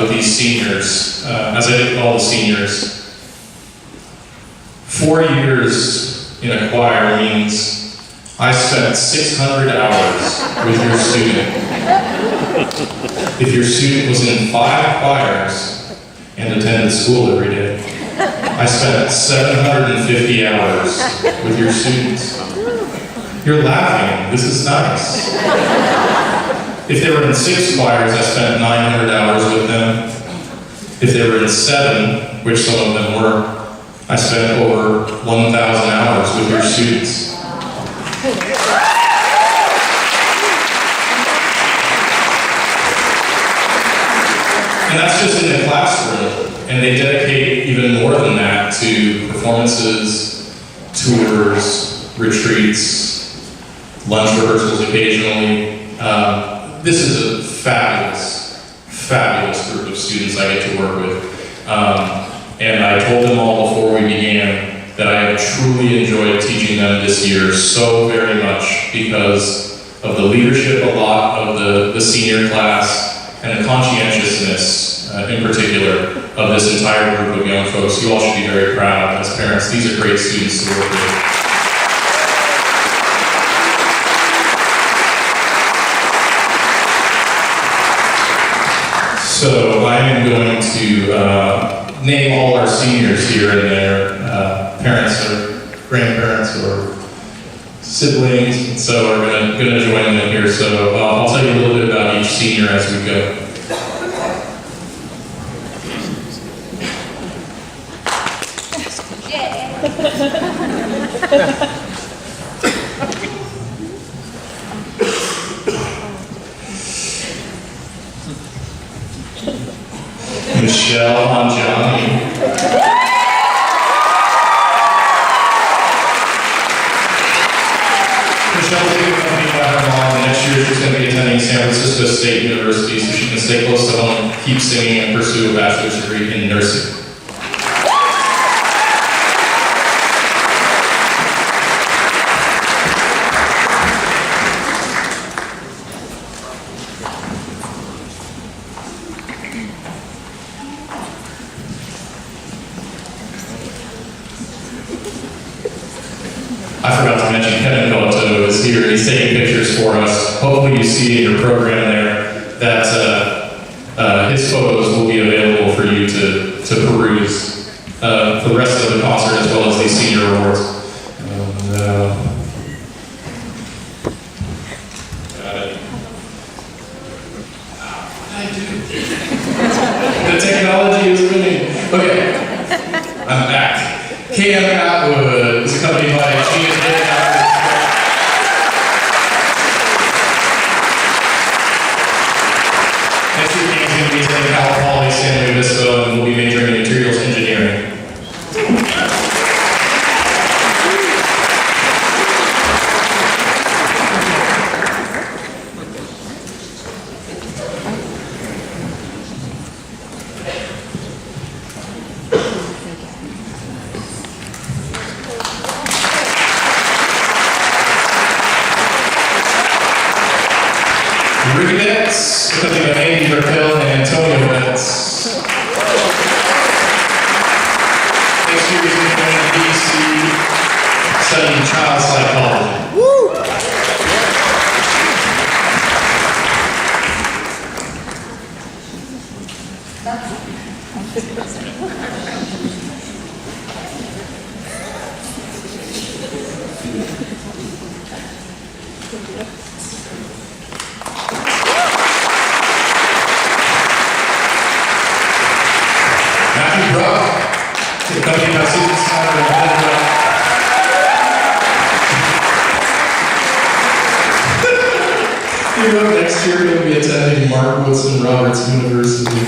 with these seniors, as I did with all the seniors. 4 years in a choir means I spent 600 hours with your student. If your student was in 5 choirs and attended school every day, I spent 750 hours with your students. You're laughing, this is nice. If they were in 6 choirs, I spent 900 hours with them. If they were in 7, which some of them were, I spent over 1,000 hours with your students. And that's just in the classroom. And they dedicate even more than that to performances, tours, retreats, lunch rehearsals occasionally. This is a fabulous, fabulous group of students I get to work with. And I told them all before we began that I have truly enjoyed teaching them this year so very much because of the leadership a lot of the senior class and the conscientiousness in particular of this entire group of young folks. You all should be very proud as parents. These are great students to work with. So I am going to name all our seniors here and their parents or grandparents or siblings, and so we're going to join them here. So I'll tell you a little bit about each senior as we go. Michelle Anjani. Michelle's being accompanied by her mom. Next year she's going to be attending San Francisco State University so she can stay close to home, keep singing, and pursue a bachelor's degree in nursing. I forgot to mention Kevin Goto is here. He's taking pictures for us. Hopefully you see in your program there that his photos will be available for you to peruse for the rest of the concert as well as these senior awards. What did I do? The technology is winning. Okay, I'm back. KM Atwood is accompanied by Gina Day. Next week, he's going to be attending Cal Poly San Luis Obispo and will be majoring in materials engineering. Ricky Betts, accompanied by Andy Raquel and Antonio Betts. Next year he's going to be in DC studying child psychology. Woo! Accompanied by Susan Snyder and Heather Brock. You know, next year you'll be attending Mark Woodson Roberts University.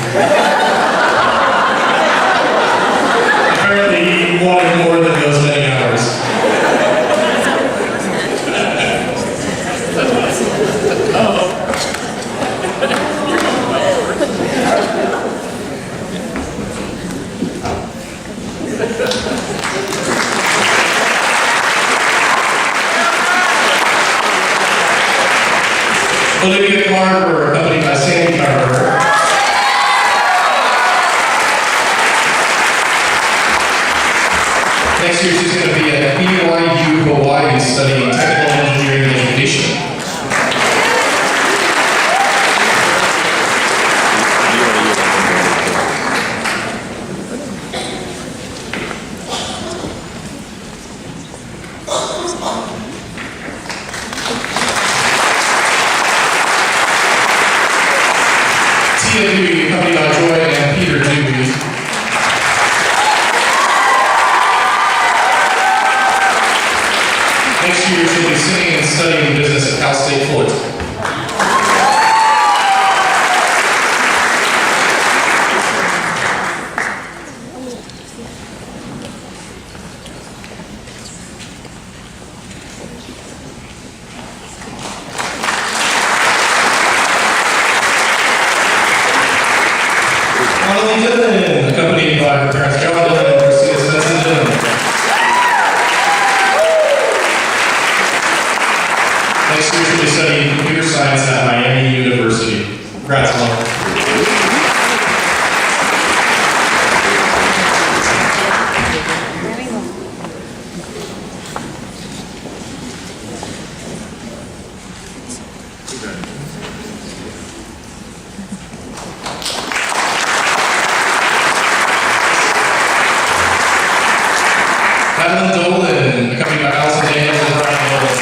Apparently he wanted more than those many hours. Olivia Carver, accompanied by Sandy Carver. Cynthia Dewey, accompanied by Joy and Peter Dewey. Next year, she'll be singing and studying business at Cal State Fullerton. Accompanied by her parents John Dillon and Christina Stetson Dillon. Next year she'll be studying computer science at Miami University. Congrats, Mom. Madeline Dolan, accompanied by Allison Daniels and Brian Dolan.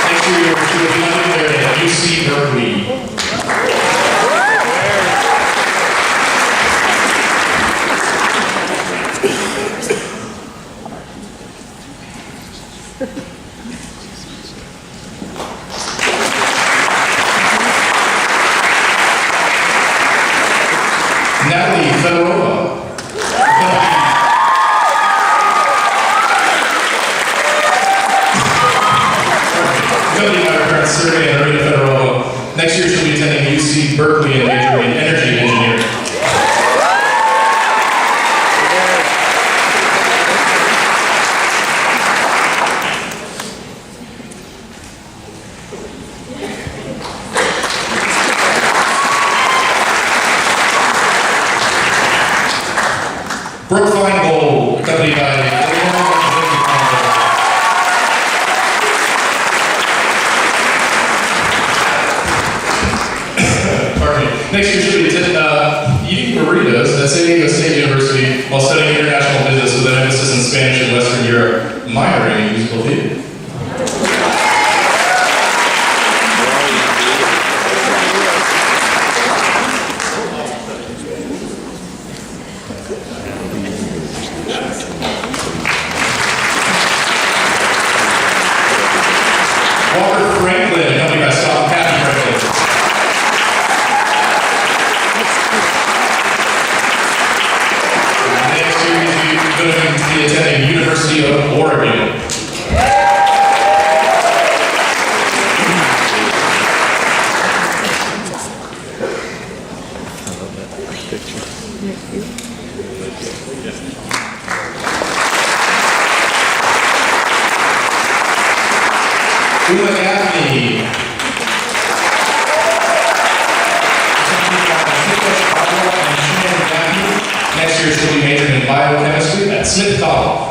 Next year, she will be undergraduate at UC Berkeley. Natalie Fedorova. Accompanied by her parents Sergey and Rita Fedorova. Next year she'll be attending UC Berkeley and majoring in energy engineering. Brooke Feingold, accompanied by Pardon me. Next year she'll be eating burritos at San Diego State University while studying international business with an emphasis in Spanish and Western Europe, minoring in musical theater. Walker Franklin, accompanied by Scott and Kathy Franklin. Next year, he's going to be attending University of Oregon. Uma Gaffney. Next year she'll be majoring in biochemistry at Smith College.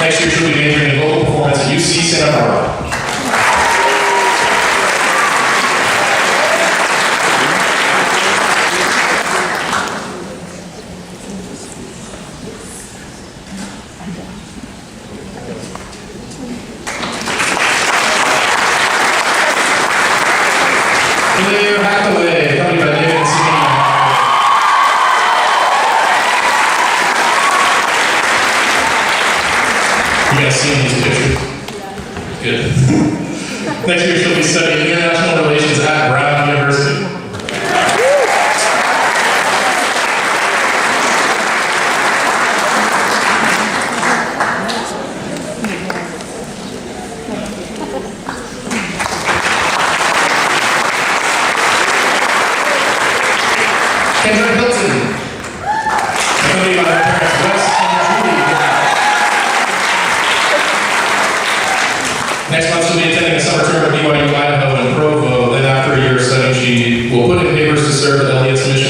Next year she'll be majoring in vocal performance at UC Santa Barbara. Claire Hathaway, accompanied by David and Sydney. You guys seen these pictures? Good. Next year she'll be studying international relations at Brown University. Kendra Hilton, accompanied by her parents Wes and Julie. Next month she'll be attending a summer term at BYU Idaho in Provo. Then after a year of studying, she will put in papers to serve at Elliott's Mission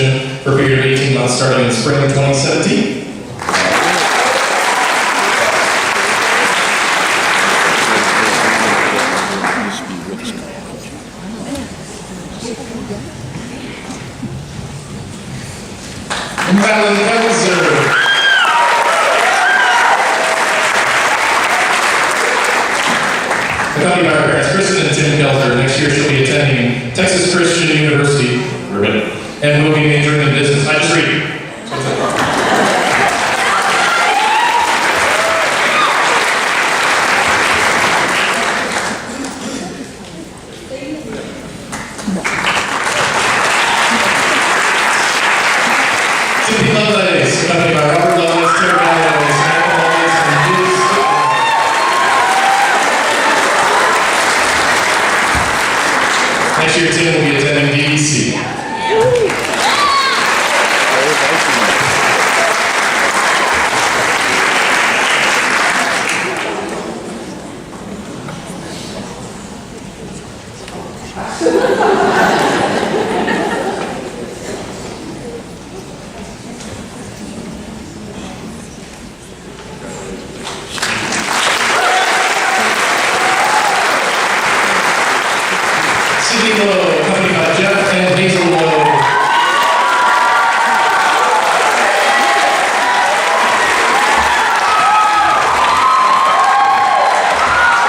months starting in spring 2017. Madeline Pelzer. Accompanied by her parents, Kristen and Tim Kelzer. Next year she'll be attending Texas Christian University, and will be majoring in business. I just read. Timothy Lovelace, accompanied by Robert Lovelace, Terry Lovelace, Samantha Lovelace, and Liz. Next year, Tim will be attending DEC. Sydney Lowe, accompanied by Jeff and Hazel Lowe.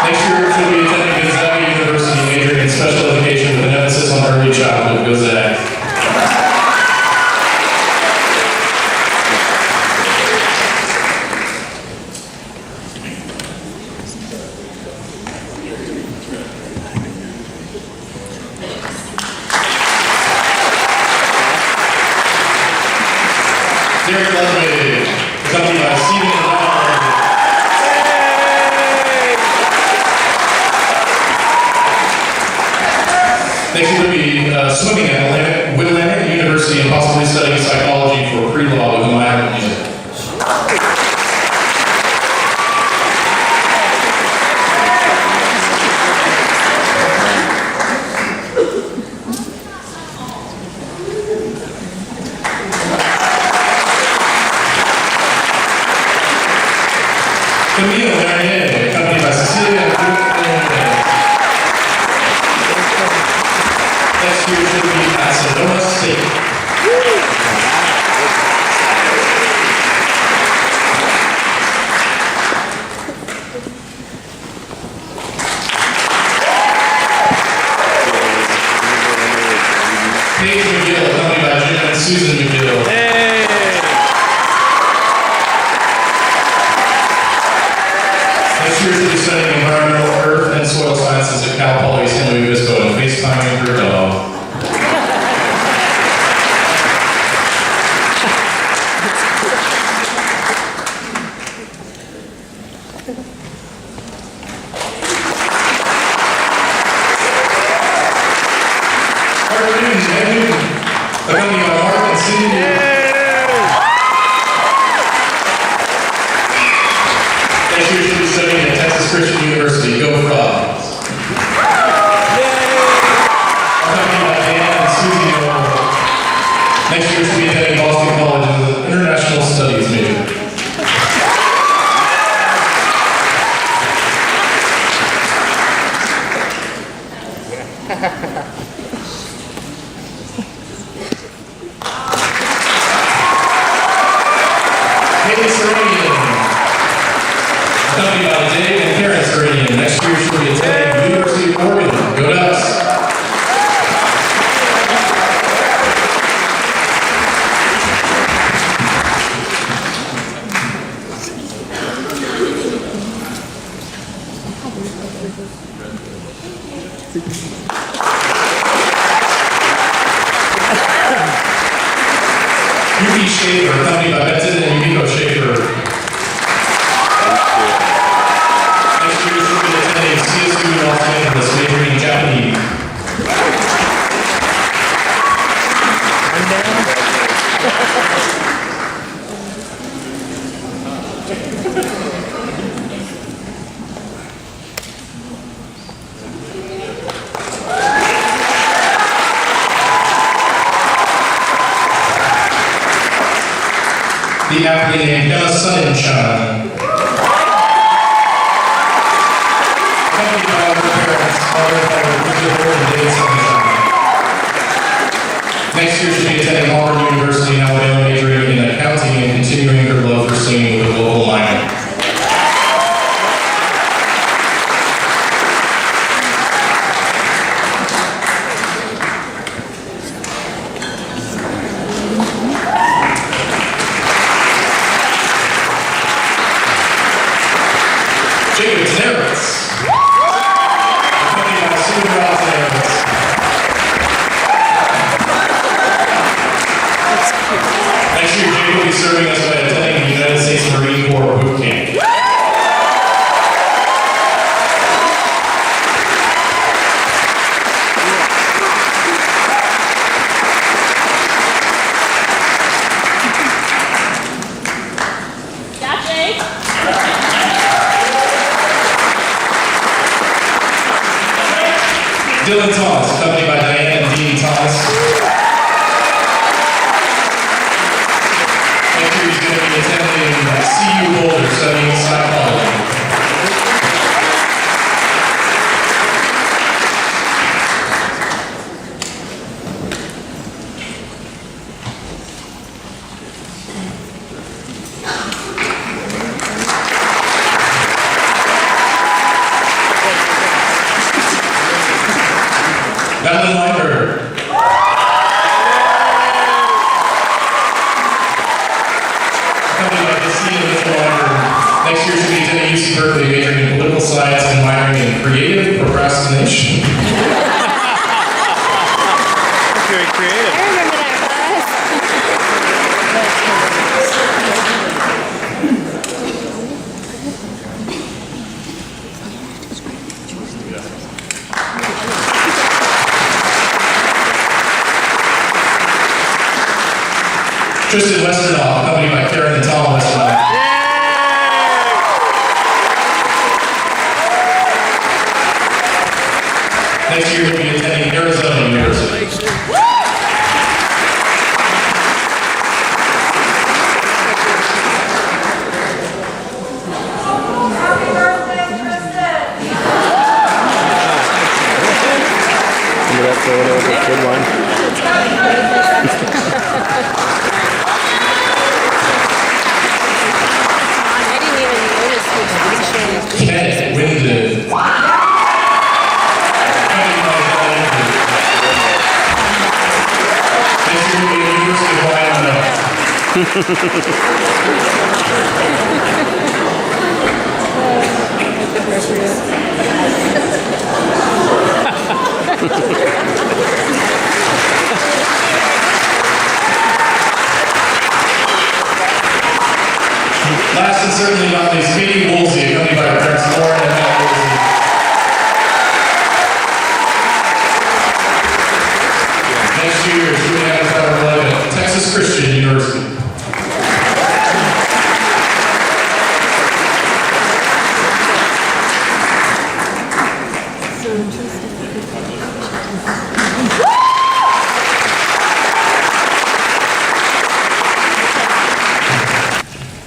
Next year, she'll be attending Gonzaga University, majoring in special education with an emphasis on early childhood. Go Zag. Derek Ludwig, accompanied by Stephen and Donald. Next year will be swimming at Willamette University and possibly studying psychology for pre-law with Maya music. Camille Marianne, accompanied by Cecilia and Ruth. Next year should be at Sonoma State. Paige McGill, accompanied by Jim and Susan McGill. Next year she'll be studying environmental earth and soil sciences at Cal Poly's Henry Visco and FaceTiming her dog. Mark Newton, accompanied by Mark and Cindy. Next year she'll be studying at Texas Christian University. Go Frogs. Accompanied by Dan and Susie Noel. Next year she'll be attending Boston College with an international studies major. Haley Serenian, accompanied by Dave and Karen Serenian. Next year she'll be attending the University of Oregon. Go Ducks! Yuki Schaefer, accompanied by Benson and Yumiko Schaefer. Next year she'll be attending CSU Los Angeles, majoring in Japanese. the aptly named Emma Sunshine. Accompanied by her parents, Mother and David Sunshine. Next year she'll be attending Auburn University in Alabama, majoring in accounting and continuing her love for singing with a local minor. Serving us by attending the United States Marine Corps boot camp. Dylan Thomas, accompanied by Diane and Dean Thomas. He's going to be attending CU Boulder, studying psychology. Madeline Weinberg. Next year she'll be attending UC Berkeley, majoring in political science and minoring in creative procrastination. Very creative. I remember that class. Tristan Westernoff, accompanied by Karen and Tom Westernoff. Next year we'll be attending Arizona University. Happy birthday, Tristan! Remember that photo of the kid one? I didn't even notice the picture. Kenneth Winden. Next year we'll be at the University of Wyoming. Last and certainly not least, Katie Woolsey, accompanied by her parents Lauren and Matt Woolsey. Next year, shooting out of Tower 11, Texas Christian University.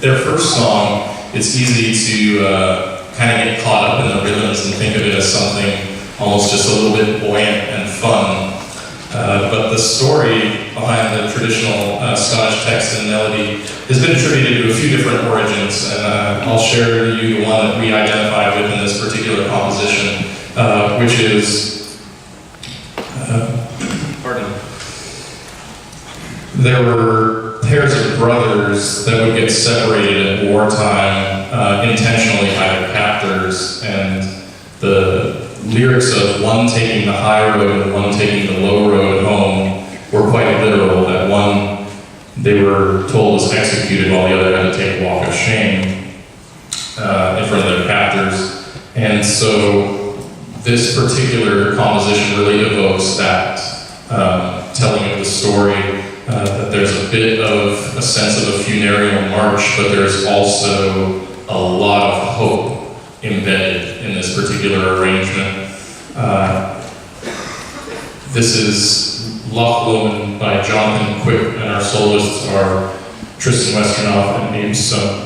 Their first song, it's easy to kind of get caught up in the rhythms and think of it as something almost just a little bit buoyant and fun. But the story behind the traditional Scottish text and melody has been attributed to a few different origins, and I'll share with you the one that we identified with in this particular composition, which is, there were pairs of brothers that would get separated at wartime intentionally by their captors, and the lyrics of one taking the high road and one taking the low road home were quite literal, that one they were told was executed while the other had to take a walk of shame in front of their captors. And so this particular composition really evokes that telling of the story, that there's a bit of a sense of a funereal march, but there's also a lot of hope embedded in this particular arrangement. This is Loch Lomond by Jonathan Quick, and our soloists are Tristan Westernoff and Neem's son.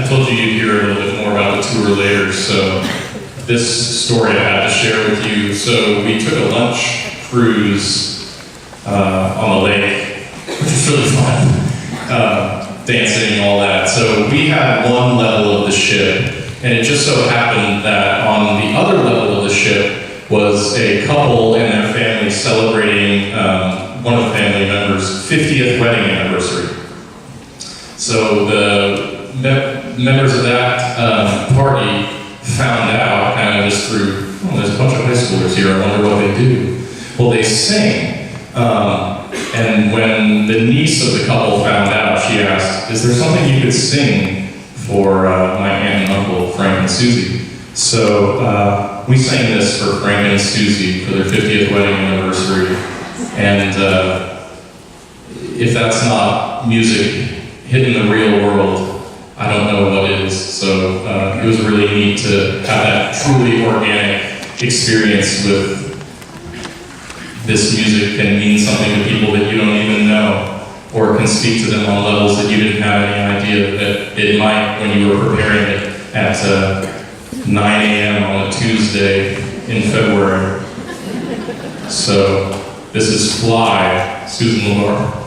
I told you you'd hear a little bit more about the tour later, so this story I had to share with you. So we took a lunch cruise on the lake, which was really fun, dancing and all that. So we had one level of the ship, and it just so happened that on the other level of the ship was a couple and their family celebrating one of the family members' 50th wedding anniversary. So the members of that party found out, kind of just through, oh, there's a bunch of high schoolers here, I wonder what they do. Well, they sing. And when the niece of the couple found out, she asked, is there something you could sing for my aunt and uncle, Frank and Susie? So we sang this for Frank and Susie for their 50th wedding anniversary. And if that's not music hitting the real world, I don't know what is. So it was really neat to have that truly organic experience with this music can mean something to people that you don't even know, or can speak to them on levels that you didn't have any idea that it might when you were preparing it at 9 a.m. on a Tuesday in February. So this is Fly, Susan Lamar.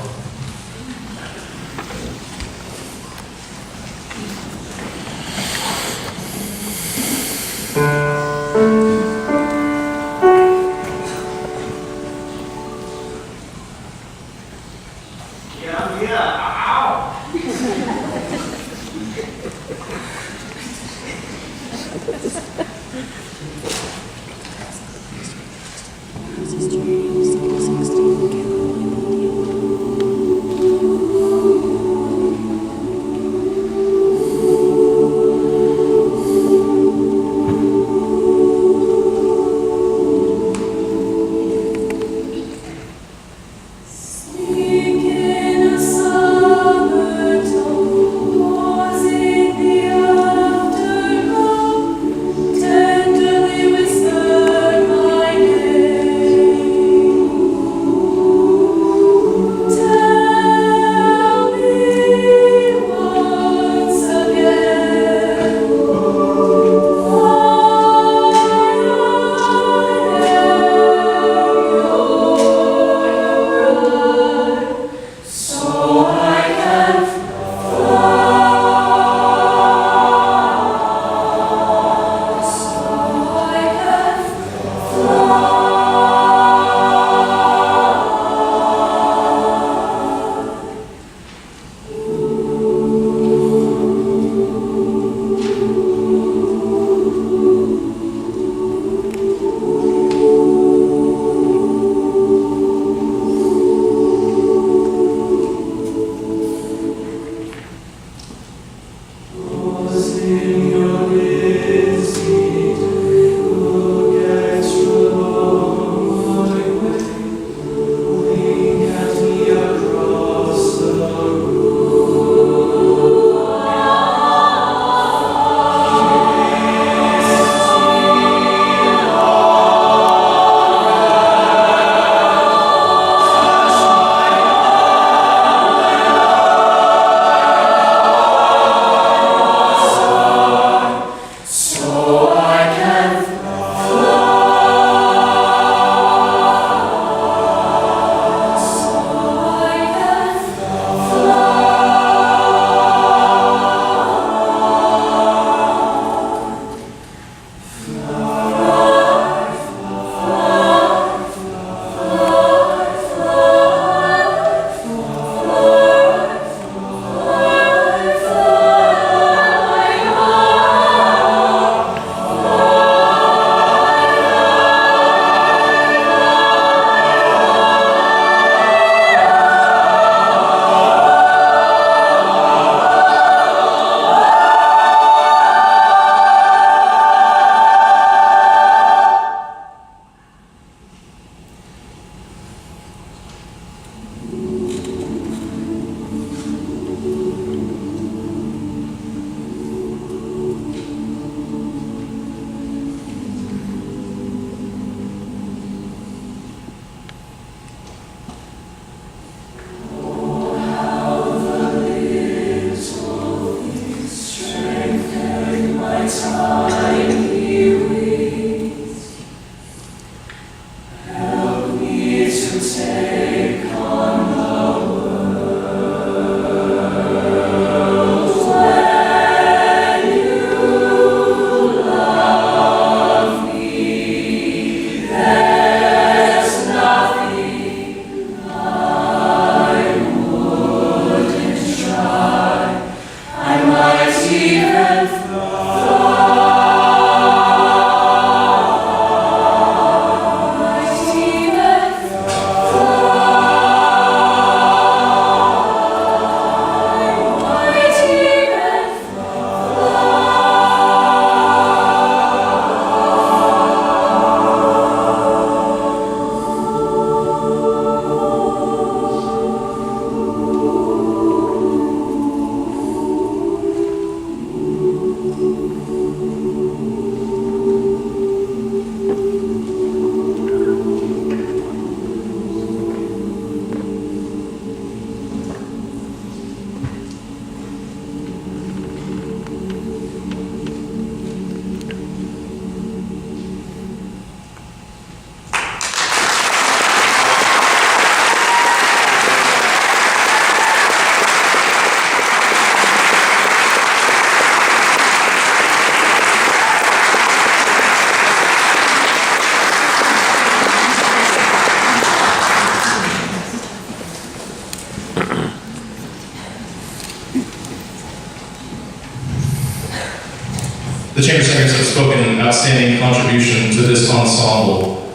The chamber singers have spoken an outstanding contribution to this ensemble.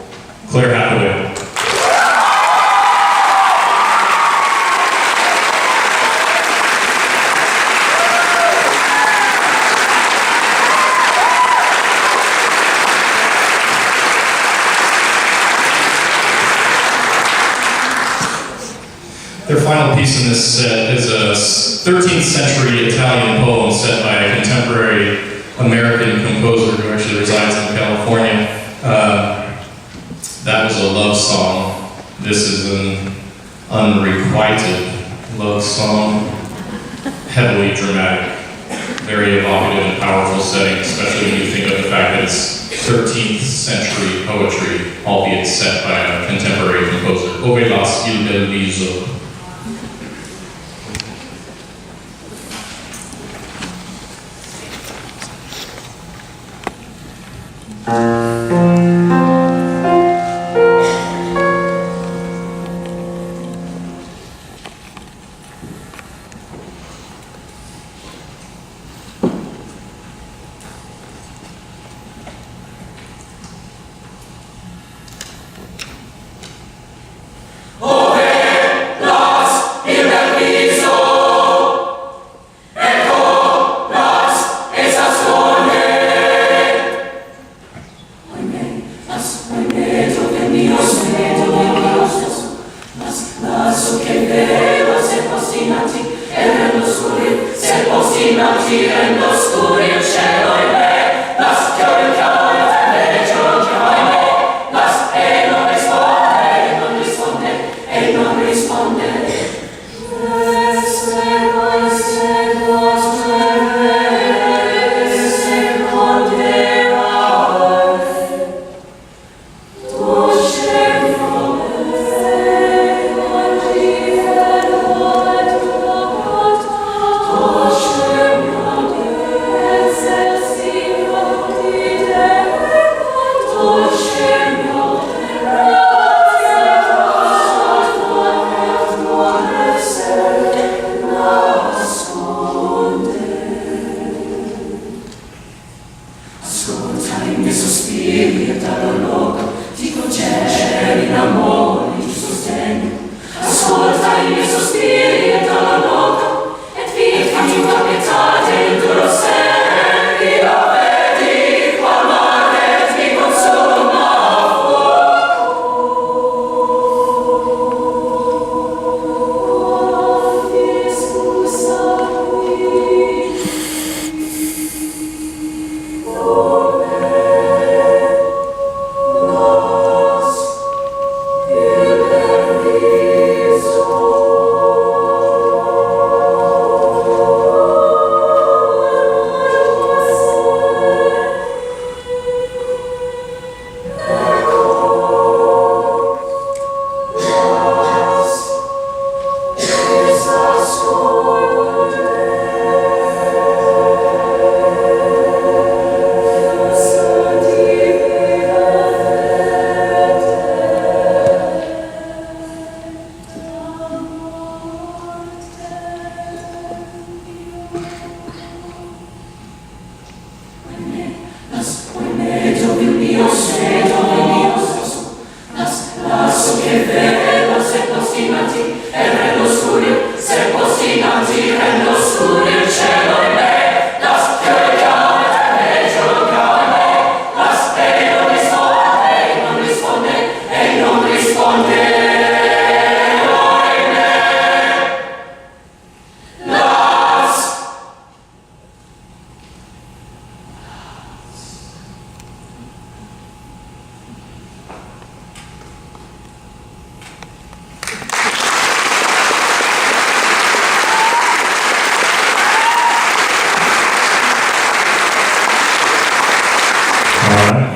Claire Hathaway. Their final piece in this set is a 13th century Italian poem set by a contemporary American composer who actually resides in California. That was a love song. This is an unrequited love song, heavily dramatic, very evocative and powerful setting, especially when you think of the fact that it's 13th century poetry, albeit set by a contemporary composer. Ove las il bel viso.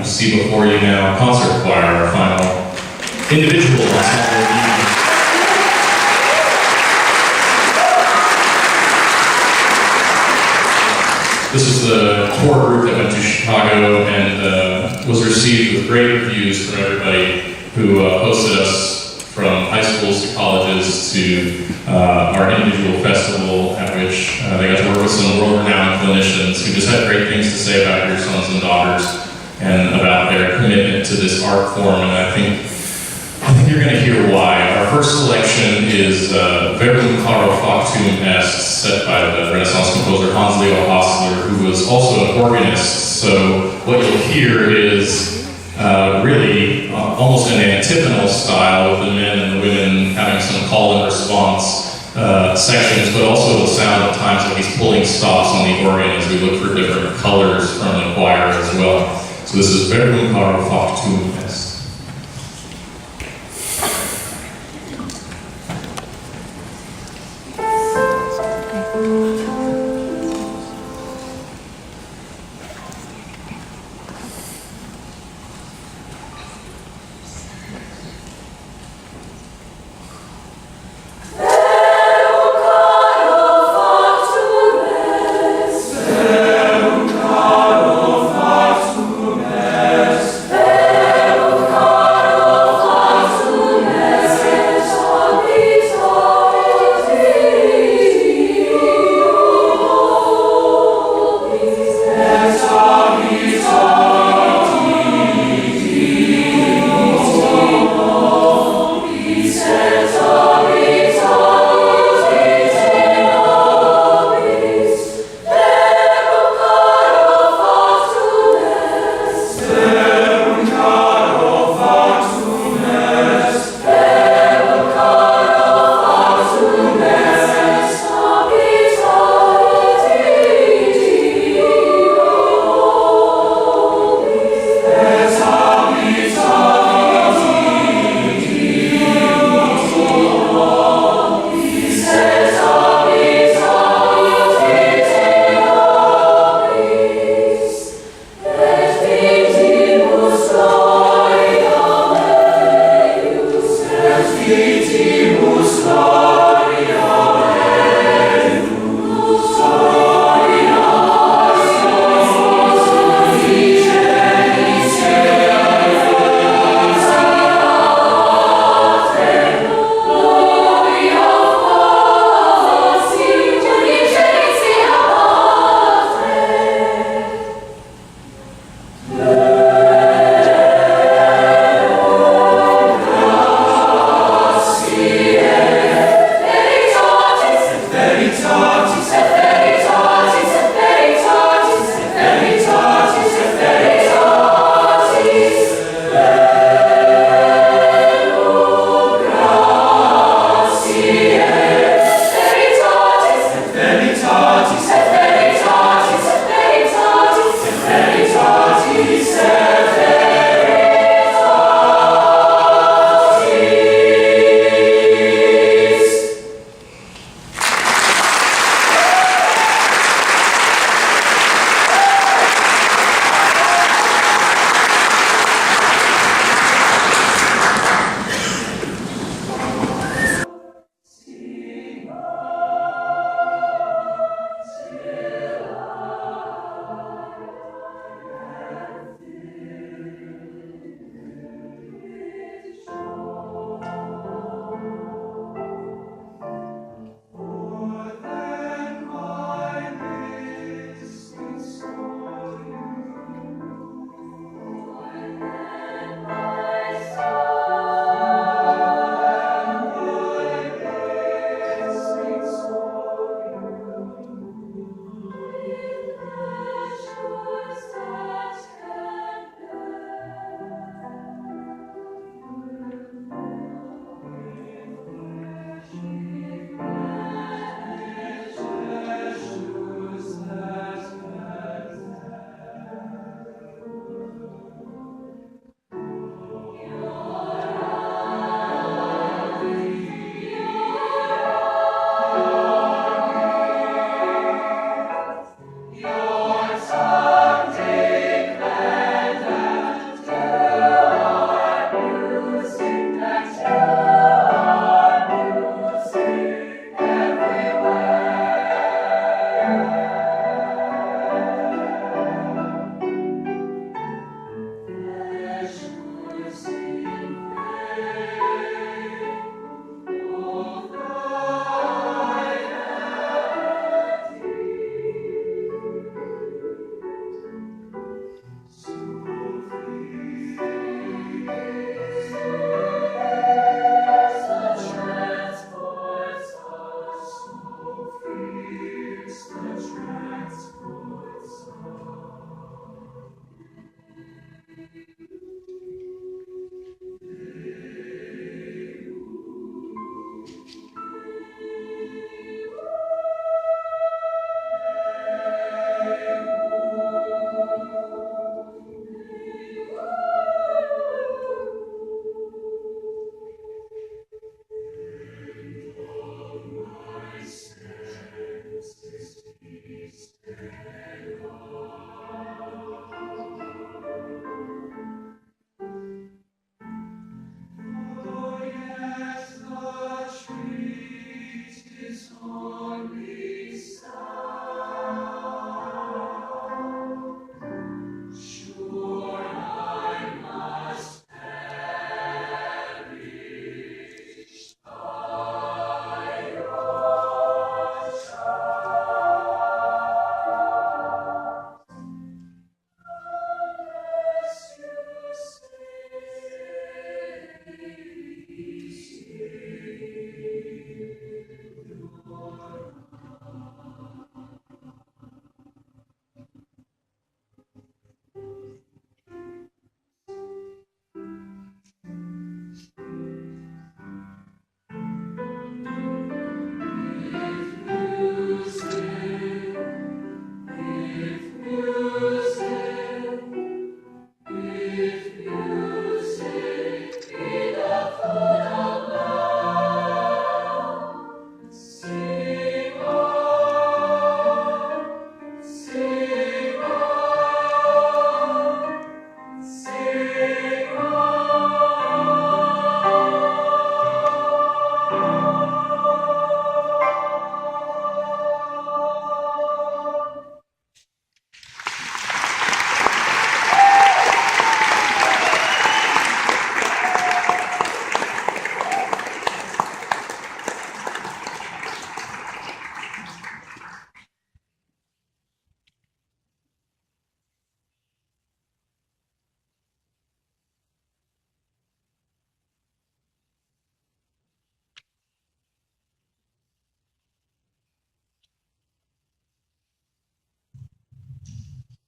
See before you now, concert choir, our final individual ensemble evening. This is the tour group that went to Chicago and was received with great reviews from everybody who hosted us from high schools to colleges to our individual festival, at which they got to work with some world-renowned clinicians who just had great things to say about your sons and daughters and about their commitment to this art form, and I think you're going to hear why. Our first selection is Verbum Caro Factum Est, set by the Renaissance composer Hans Leo Hassler, who was also an organist. So what you'll hear is really almost an antiphonal style, with the men and the women having some call and response sections, but also the sound at times like he's pulling stops on the organ as we look for different colors from the choir as well. So this is Verbum Caro Factum Est. Yeah.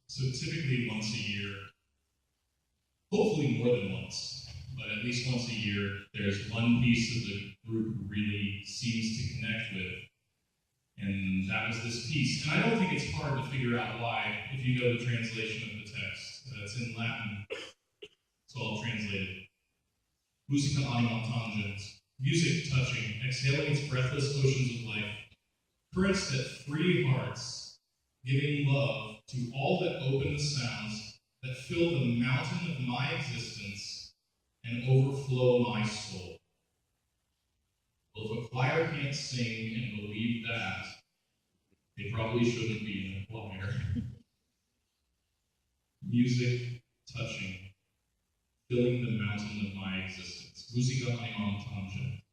So typically once a year, hopefully more than once, but at least once a year, there's one piece that the group really seems to connect with, and that was this piece. And I don't think it's hard to figure out why if you know the translation of the text. It's in Latin, so I'll translate it. Musica anima tangent, music touching, exhaling its breathless oceans of life, currents that free hearts, giving love to all that open the sounds that fill the mountain of my existence and overflow my soul. Well, if a choir can't sing and believe that, they probably shouldn't be in a choir. Music touching, filling the mountain of my existence. Musica anima tangent.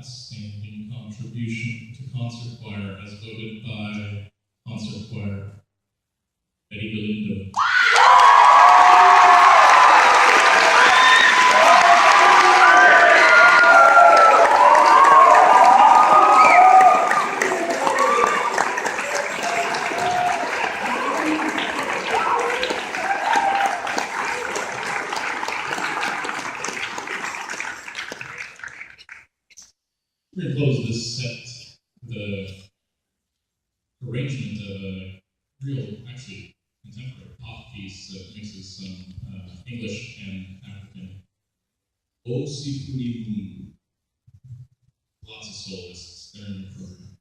outstanding contribution to concert choir as voted by concert choir Campolindo. We're going to close this set with the arrangement of a real, actually, contemporary pop piece that mixes some English and African. O Sifuri Mungu. Lots of soloists. They're in the program.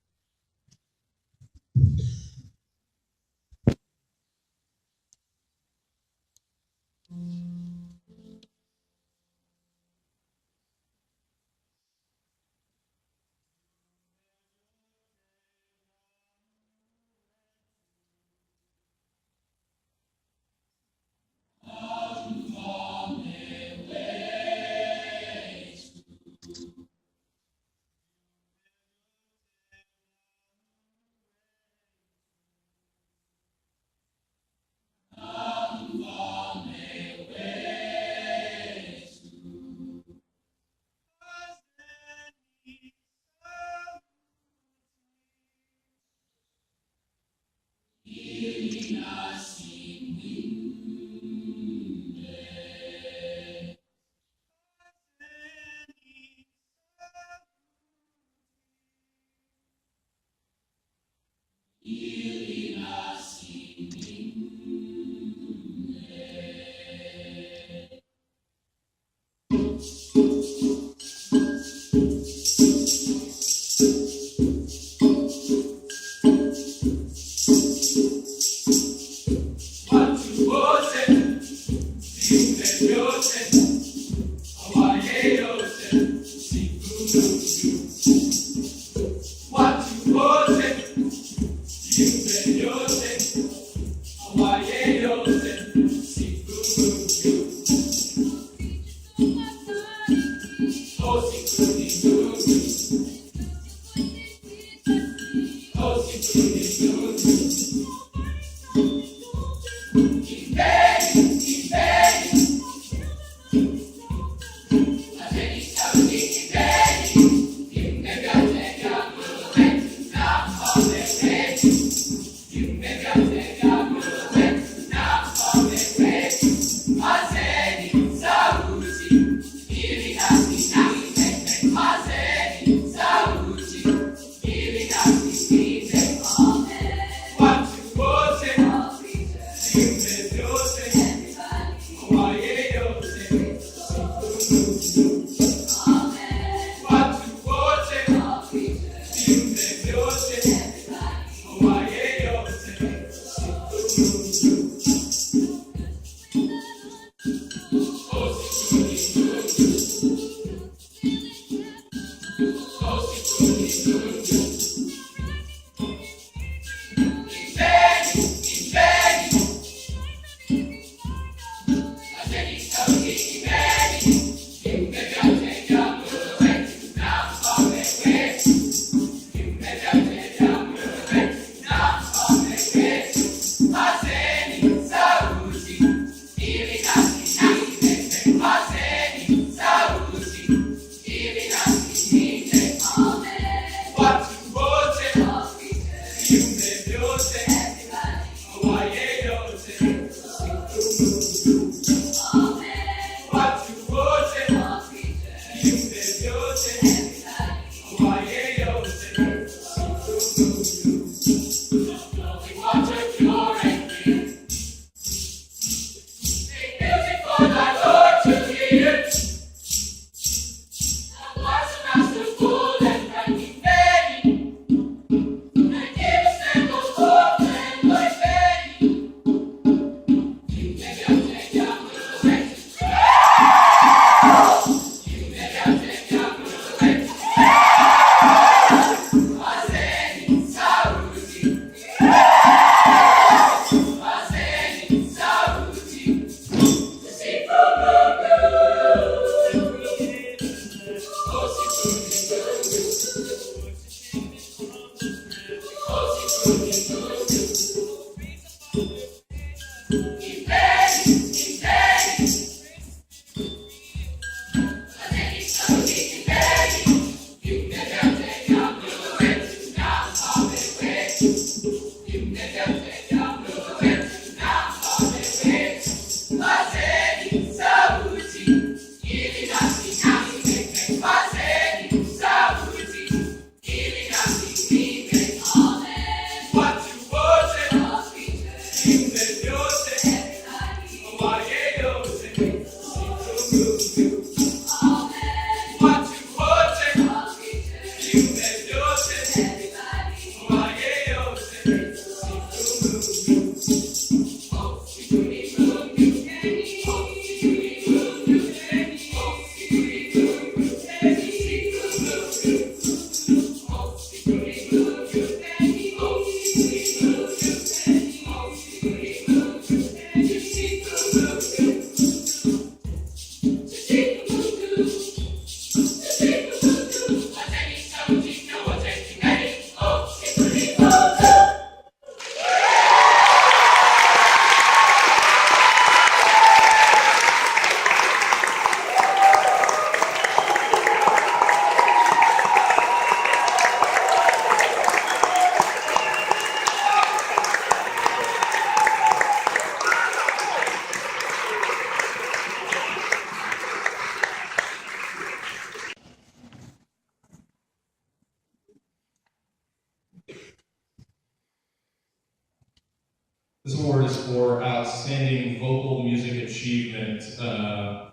This award is for outstanding vocal music achievement,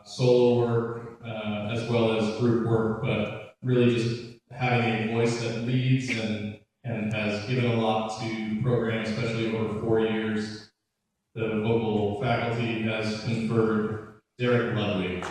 solo work, as well as group work, but really just having a voice that leads and has given a lot to program, especially over 4 years. The vocal faculty has conferred Derek Ludwig.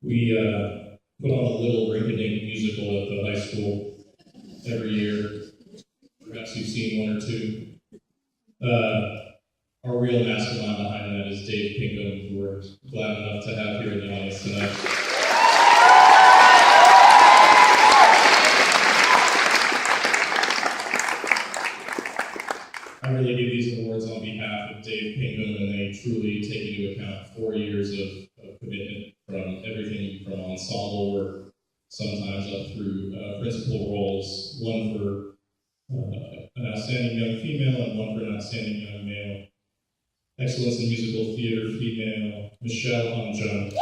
We put on a little rinky-dink musical at the high school every year. Perhaps you've seen one or two. Our real mastermind behind that is Dave Pinkham, who we're glad enough to have here in the audience tonight. I really give these awards on behalf of Dave Pinkham, and they truly take into account 4 years of commitment from everything from ensemble work, sometimes up through principal roles, one for an outstanding young female and one for an outstanding young male. Excellence in musical theater, female, Michelle Amjad.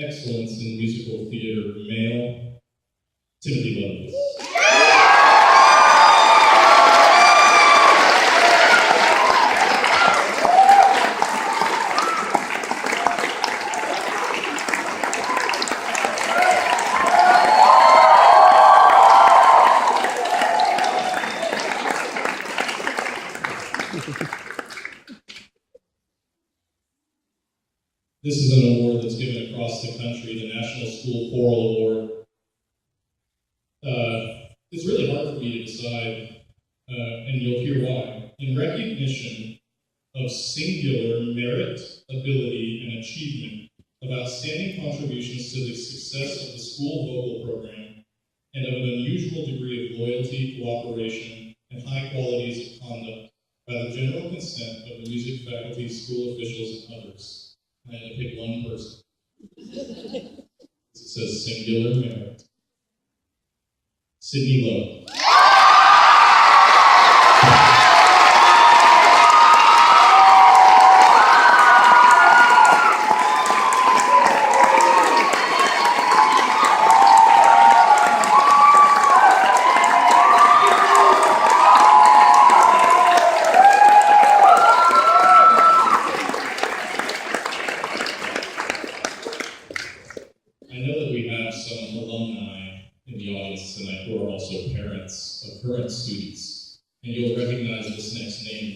Excellence in musical theater, male, Timothy Lovelace. This is an award that's given across the country, the National School Choral Award. It's really hard for me to decide, and you'll hear why. In recognition of singular merit, ability, and achievement, of outstanding contributions to the success of the school vocal program, and of an unusual degree of loyalty, cooperation, and high qualities of conduct by the general consent of the music faculty, school officials, and others. I had to pick one person. It says singular merit. Sydney Lowe.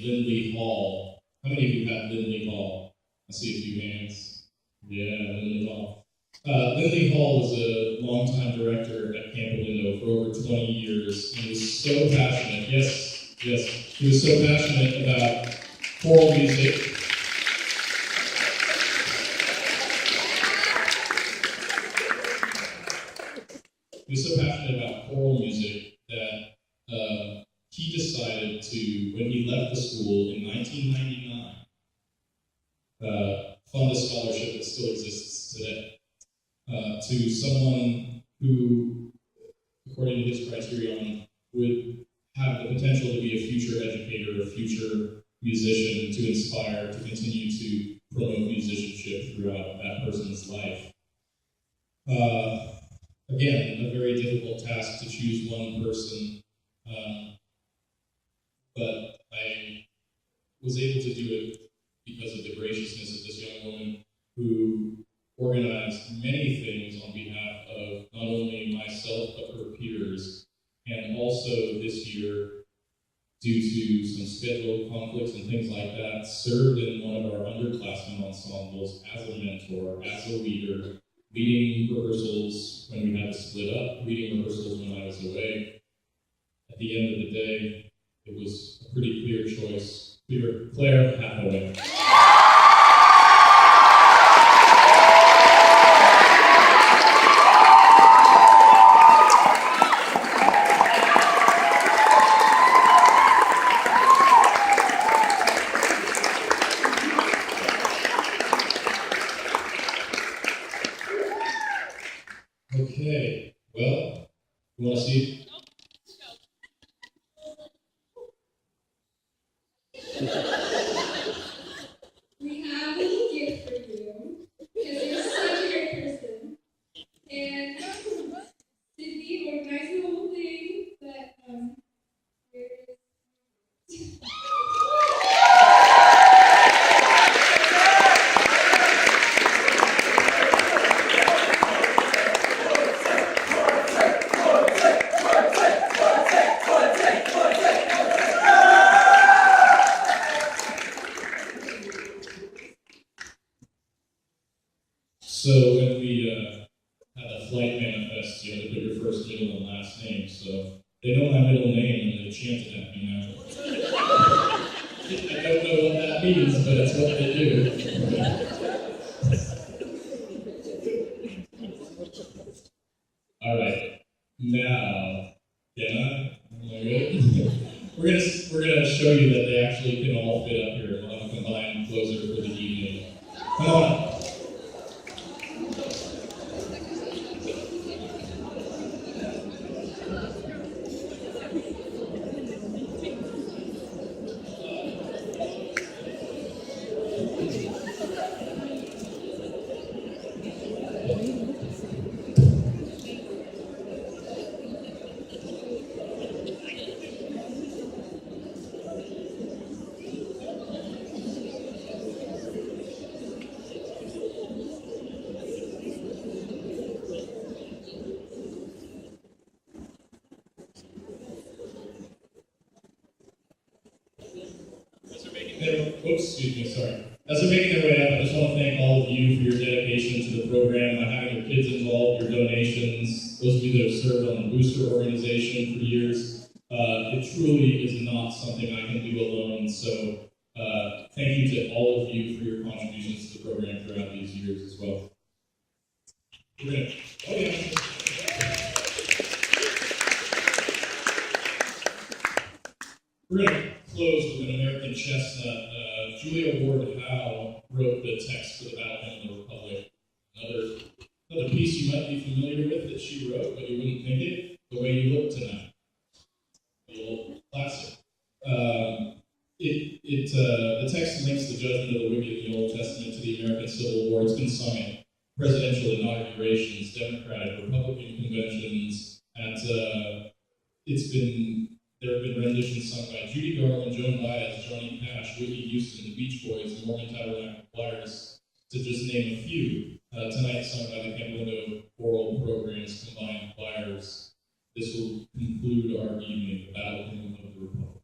Lindley Hall. How many of you had Lindley Hall? I see a few hands. Yeah, Lindley Hall. Lindley Hall was a longtime director at Campolindo for over 20 years, and he was so passionate. Yes, he was so passionate about choral music. He was so passionate about choral music that he decided to, when he left the school in 1999, fund a scholarship that still exists today to someone who, according to his criterion, would have the potential to be a future educator, a future musician, to inspire, to continue to promote musicianship throughout that person's life. Again, a very difficult task to choose one person, but I was able to do it because of the graciousness of this young woman who organized many things on behalf of not only myself but her peers, and also this year, due to some schedule conflicts and things like that, served in one of our underclassmen ensembles as a mentor, as a leader, leading rehearsals when we had to split up, leading rehearsals when I was away. At the end of the day, it was a pretty clear choice. Claire Hathaway. Okay, well, you want to see? We have a gift for you, because you're such a great person. And Sydney organized the whole thing, but here it is. So when we had a flight manifest, you had to put your first, middle, and last name. So they know my middle name and they chanted at me now. I don't know what that means, but it's what they do. All right, now, can I? Am I good? We're gonna show you that they actually can all fit up here. We'll have a combined closer for the evening. Come on. Excuse me, sorry. As they're making their way up, I just want to thank all of you for your dedication to the program, by having your kids involved, your donations, those of you that have served on the booster organization for years. It truly is not something I can do alone, so thank you to all of you for your contributions to the program throughout these years as well. We're going to close with an American chestnut. Julia Ward Howe wrote the text for the Battle Hymn of the Republic. Another piece you might be familiar with that she wrote, but you wouldn't think it, The Way You Look Tonight. The old classic. The text links the judgment of the wicked in the Old Testament to the American Civil War. It's been sung at presidential inaugurations, Democratic, Republican conventions, and there have been renditions sung by Judy Garland, Joan Baez, Johnny Cash, Whitney Houston, the Beach Boys, the Mormon Tabernacle Choirs, to just name a few. Tonight sung by the Campolindo Choral Program's combined choirs. This will conclude our evening, the Battle Hymn of the Republic.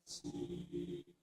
See.